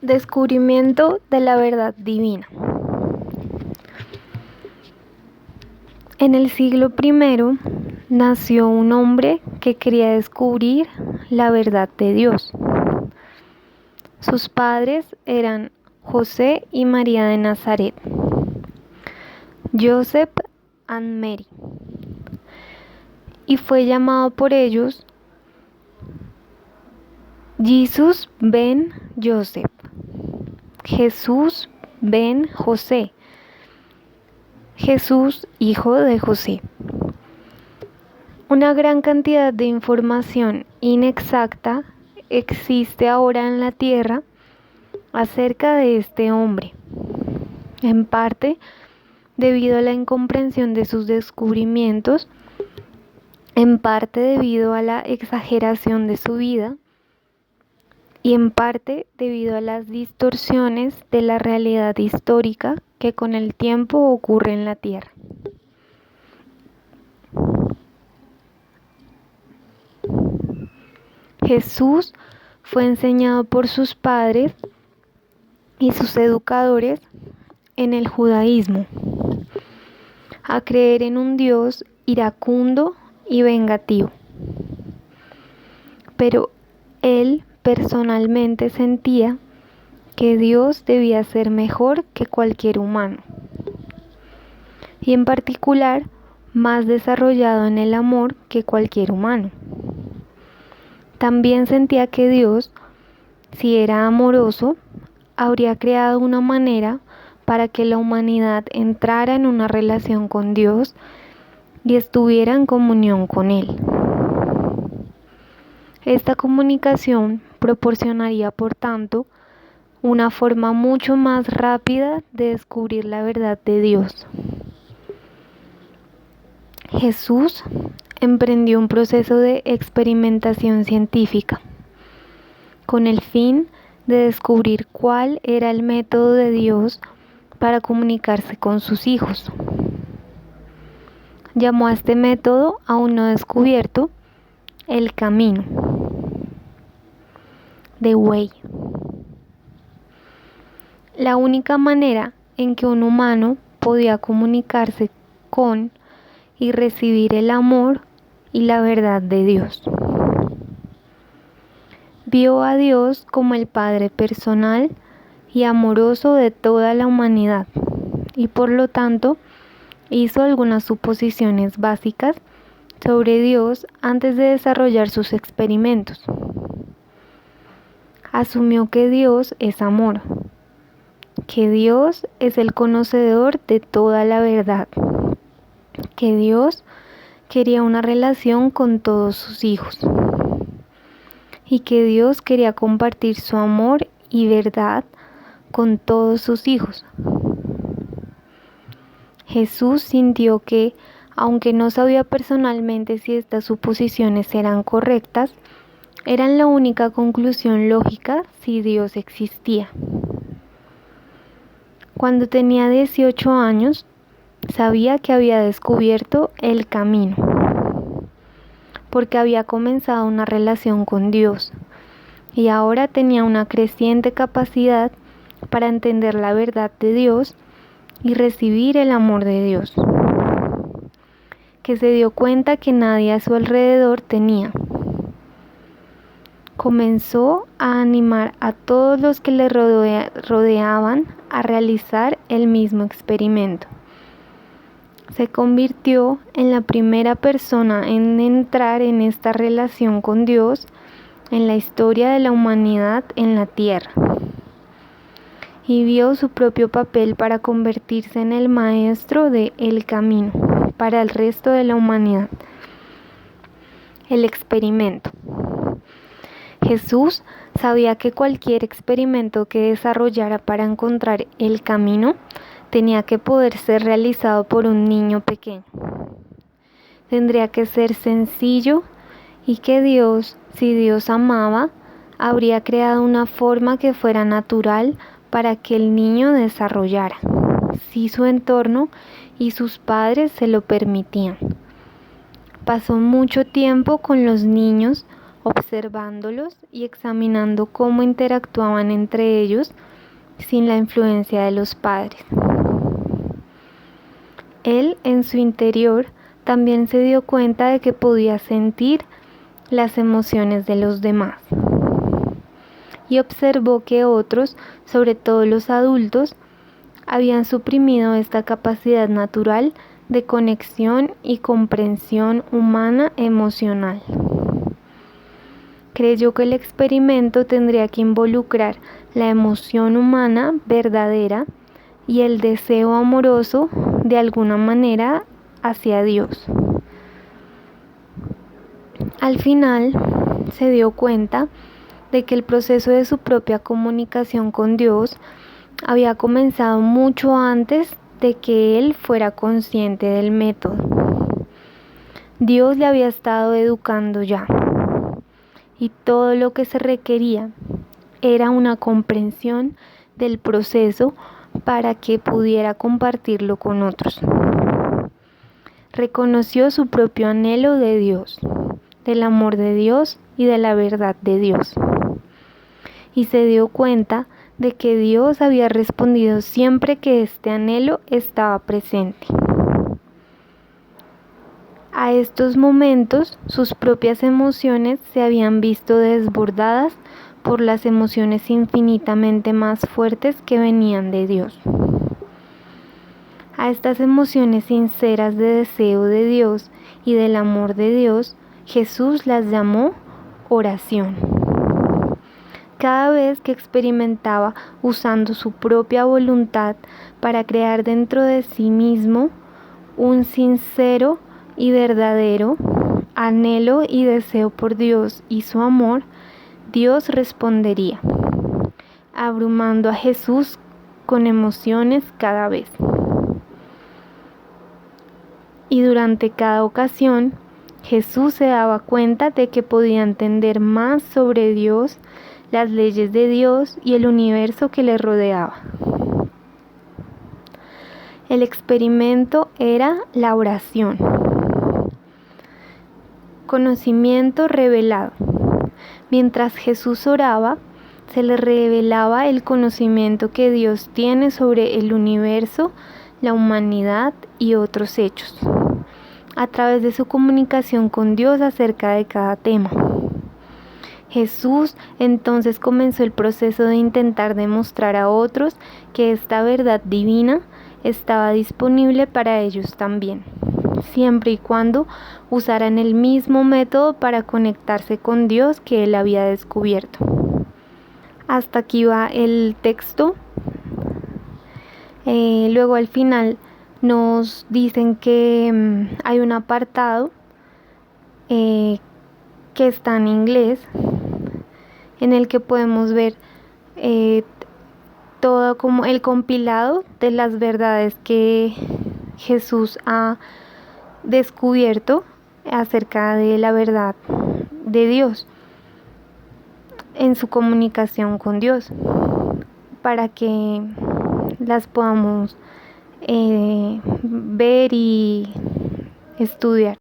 Descubrimiento de la verdad divina. En el siglo I nació un hombre que quería descubrir la verdad de Dios. Sus padres eran José y María de Nazaret, Joseph and Mary, y fue llamado por ellos Jesús ben Joseph, Jesús ben José, Jesús hijo de José. Una gran cantidad de información inexacta existe ahora en la tierra acerca de este hombre, en parte debido a la incomprensión de sus descubrimientos, en parte debido a la exageración de su vida y en parte debido a las distorsiones de la realidad histórica que con el tiempo ocurre en la tierra. Jesús fue enseñado por sus padres y sus educadores en el judaísmo a creer en un Dios iracundo y vengativo. Pero él personalmente sentía que Dios debía ser mejor que cualquier humano, y en particular más desarrollado en el amor que cualquier humano. También sentía que Dios, si era amoroso, habría creado una manera para que la humanidad entrara en una relación con Dios y estuviera en comunión con Él. Esta comunicación proporcionaría, por tanto, una forma mucho más rápida de descubrir la verdad de Dios. Jesús emprendió un proceso de experimentación científica con el fin de descubrir cuál era el método de Dios para comunicarse con sus hijos. Llamó a este método, aún no descubierto, el camino, the way. La única manera en que un humano podía comunicarse con y recibir el amor y la verdad de Dios. Vio a Dios como el Padre personal y amoroso de toda la humanidad y por lo tanto hizo algunas suposiciones básicas sobre Dios antes de desarrollar sus experimentos. Asumió que Dios es amor, que Dios es el conocedor de toda la verdad, que Dios quería una relación con todos sus hijos y que Dios quería compartir su amor y verdad con todos sus hijos. Jesús sintió que, aunque no sabía personalmente si estas suposiciones eran correctas, eran la única conclusión lógica si Dios existía. Cuando tenía 18 años, sabía que había descubierto el camino, porque había comenzado una relación con Dios y ahora tenía una creciente capacidad para entender la verdad de Dios y recibir el amor de Dios, que se dio cuenta que nadie a su alrededor tenía. Comenzó a animar a todos los que le rodeaban a realizar el mismo experimento. Se convirtió en la primera persona en entrar en esta relación con Dios en la historia de la humanidad en la tierra, y vio su propio papel para convertirse en el maestro de el camino para el resto de la humanidad. El experimento. Jesús sabía que cualquier experimento que desarrollara para encontrar el camino tenía que poder ser realizado por un niño pequeño. Tendría que ser sencillo y que Dios, si Dios amaba, habría creado una forma que fuera natural para que el niño desarrollara, si su entorno y sus padres se lo permitían. Pasó mucho tiempo con los niños observándolos y examinando cómo interactuaban entre ellos sin la influencia de los padres. Él, en su interior, también se dio cuenta de que podía sentir las emociones de los demás y observó que otros, sobre todo los adultos, habían suprimido esta capacidad natural de conexión y comprensión humana emocional. Creyó que el experimento tendría que involucrar la emoción humana verdadera y el deseo amoroso de alguna manera hacia Dios. Al final se dio cuenta de que el proceso de su propia comunicación con Dios había comenzado mucho antes de que él fuera consciente del método. Dios le había estado educando ya, y todo lo que se requería era una comprensión del proceso para que pudiera compartirlo con otros. Reconoció su propio anhelo de Dios, del amor de Dios y de la verdad de Dios. Y se dio cuenta de que Dios había respondido siempre que este anhelo estaba presente. A estos momentos, sus propias emociones se habían visto desbordadas por las emociones infinitamente más fuertes que venían de Dios. A estas emociones sinceras de deseo de Dios y del amor de Dios, Jesús las llamó oración. Cada vez que experimentaba usando su propia voluntad para crear dentro de sí mismo un sincero y verdadero anhelo y deseo por Dios y su amor, Dios respondería, abrumando a Jesús con emociones cada vez. Y durante cada ocasión, Jesús se daba cuenta de que podía entender más sobre Dios, las leyes de Dios y el universo que le rodeaba. El experimento era la oración. Conocimiento revelado. Mientras Jesús oraba, se le revelaba el conocimiento que Dios tiene sobre el universo, la humanidad y otros hechos, a través de su comunicación con Dios acerca de cada tema. Jesús entonces comenzó el proceso de intentar demostrar a otros que esta verdad divina estaba disponible para ellos también, siempre y cuando usaran el mismo método para conectarse con Dios que él había descubierto. Hasta aquí va el texto. Luego al final nos dicen que hay un apartado que está en inglés, en el que podemos ver todo como el compilado de las verdades que Jesús ha descubierto acerca de la verdad de Dios en su comunicación con Dios, para que las podamos ver y estudiar.